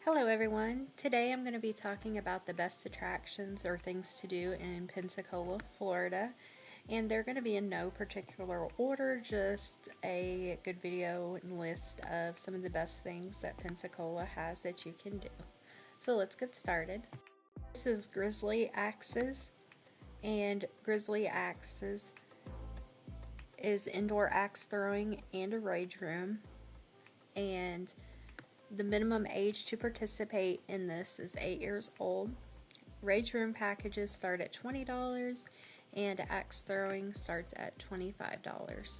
Hello everyone. Today I'm going to be talking about the best attractions or things to do in Pensacola, Florida. And they're going to be in no particular order, just a good video and list of some of the best things that Pensacola has that you can do. So let's get started. This is Grizzly Axes, and Grizzly Axes is indoor axe throwing and a rage room. And the minimum age to participate in this is 8 years old. Rage room packages start at $20 and axe throwing starts at $25.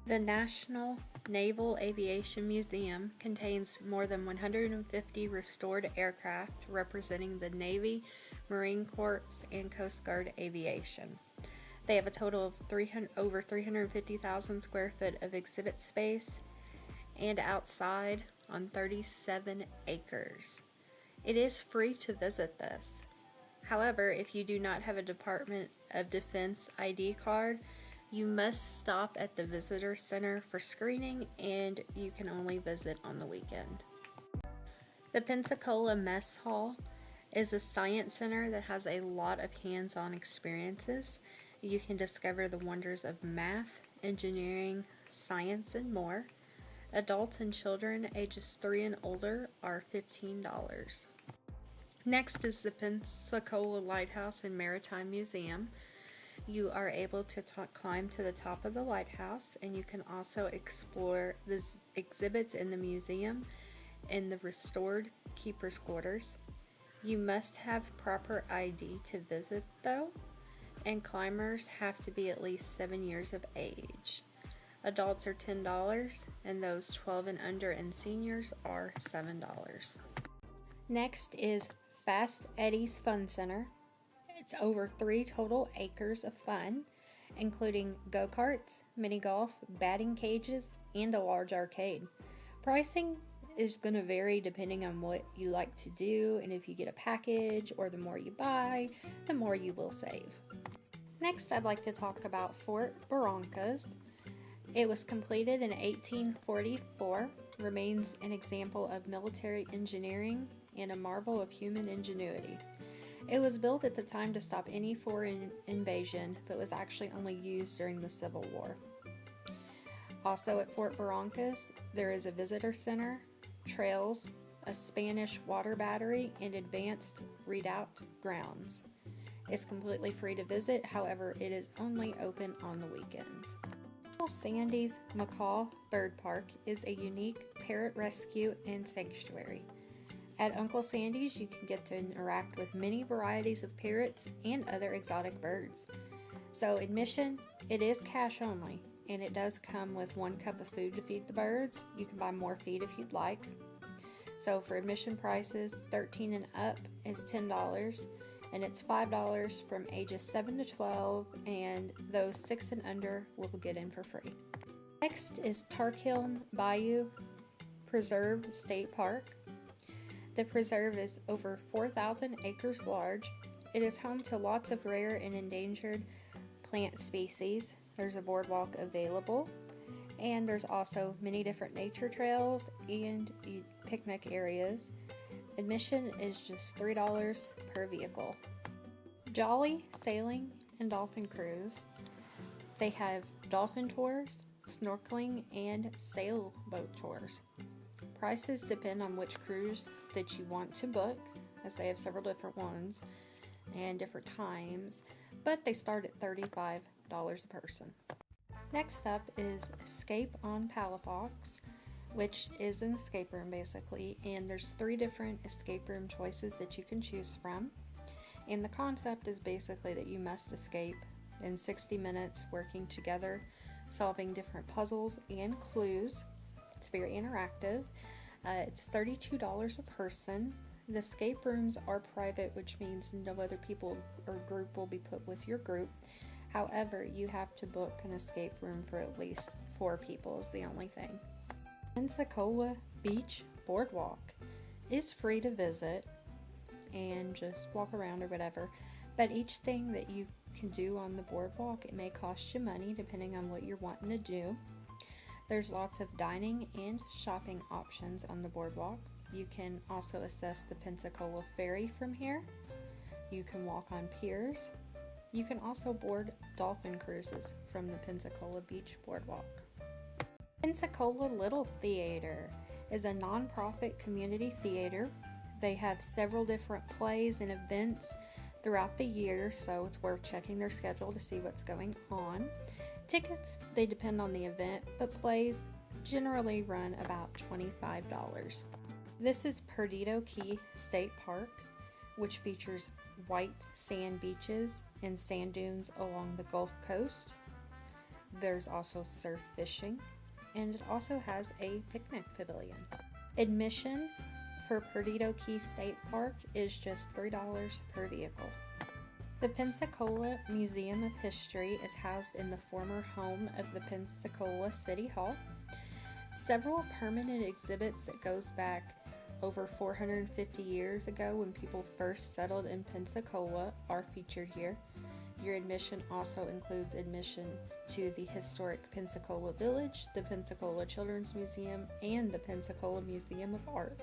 The National Naval Aviation Museum contains more than 150 restored aircraft representing the Navy, Marine Corps, and Coast Guard aviation. They have a total of over 350,000 square foot of exhibit space and outside on 37 acres. It is free to visit this. However, if you do not have a Department of Defense ID card, you must stop at the visitor center for screening, and you can only visit on the weekend. The Pensacola Mess Hall is a science center that has a lot of hands-on experiences. You can discover the wonders of math, engineering, science, and more. Adults and children ages 3 and older are $15. Next is the Pensacola Lighthouse and Maritime Museum. You are able to climb to the top of the lighthouse, and you can also explore the exhibits in the museum and the restored keeper's quarters. You must have proper ID to visit though, and climbers have to be at least 7 years of age. Adults are $10, and those 12 and under and seniors are $7. Next is Fast Eddie's Fun Center. It's over 3 total acres of fun, including go-karts, mini golf, batting cages, and a large arcade. Pricing is going to vary depending on what you like to do, and if you get a package or the more you buy, the more you will save. Next, I'd like to talk about Fort Barrancas. It was completed in 1844, remains an example of military engineering and a marvel of human ingenuity. It was built at the time to stop any foreign invasion, but was actually only used during the Civil War. Also at Fort Barrancas, there is a visitor center, trails, a Spanish water battery, and advanced redoubt grounds. It's completely free to visit, however, it is only open on the weekends. Sandy's Macaw Bird Park is a unique parrot rescue and sanctuary. At Uncle Sandy's, you can get to interact with many varieties of parrots and other exotic birds. So admission, it is cash only, and it does come with 1 cup of food to feed the birds. You can buy more feed if you'd like. So for admission prices, 13 and up is $10. And it's $5 from ages 7 to 12, and those 6 and under will get in for free. Next is Tarkiln Bayou Preserve State Park. The preserve is over 4,000 acres large. It is home to lots of rare and endangered plant species. There's a boardwalk available, and there's also many different nature trails and picnic areas. Admission is just $3 per vehicle. Jolly Sailing and Dolphin Cruise. They have dolphin tours, snorkeling, and sailboat tours. Prices depend on which cruise that you want to book, as they have several different ones and different times, but they start at $35 a person. Next up is Escape on Palafox, which is an escape room basically, and there's 3 different escape room choices that you can choose from. And the concept is basically that you must escape in 60 minutes working together, solving different puzzles and clues. It's very interactive. It's $32 a person. The escape rooms are private, which means no other people or group will be put with your group. However, you have to book an escape room for at least 4 people is the only thing. Pensacola Beach Boardwalk is free to visit and just walk around or whatever, but each thing that you can do on the boardwalk, it may cost you money depending on what you're wanting to do. There's lots of dining and shopping options on the boardwalk. You can also access the Pensacola ferry from here. You can walk on piers. You can also board dolphin cruises from the Pensacola Beach Boardwalk. Pensacola Little Theater is a nonprofit community theater. They have several different plays and events throughout the year, so it's worth checking their schedule to see what's going on. Tickets, they depend on the event, but plays generally run about $25. This is Perdido Key State Park, which features white sand beaches and sand dunes along the Gulf Coast. There's also surf fishing, and it also has a picnic pavilion. Admission for Perdido Key State Park is just $3 per vehicle. The Pensacola Museum of History is housed in the former home of the Pensacola City Hall. Several permanent exhibits that goes back over 450 years ago when people first settled in Pensacola are featured here. Your admission also includes admission to the historic Pensacola Village, the Pensacola Children's Museum, and the Pensacola Museum of Art.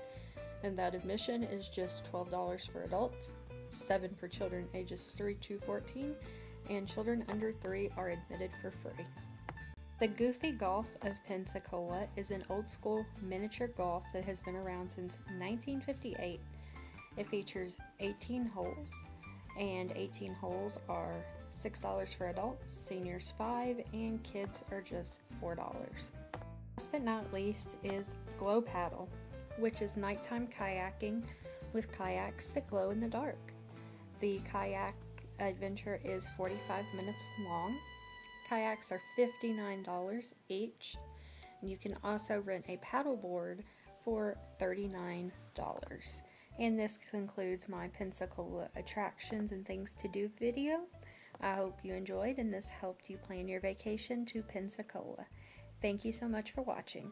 And that admission is just $12 for adults, $7 for children ages 3 to 14, and children under 3 are admitted for free. The Goofy Golf of Pensacola is an old school miniature golf that has been around since 1958. It features 18 holes, and 18 holes are $6 for adults, seniors $5, and kids are just $4. Last but not least is Glow Paddle, which is nighttime kayaking with kayaks that glow in the dark. The kayak adventure is 45 minutes long. Kayaks are $59 each, and you can also rent a paddleboard for $39. And this concludes my Pensacola attractions and things to do video. I hope you enjoyed and this helped you plan your vacation to Pensacola. Thank you so much for watching.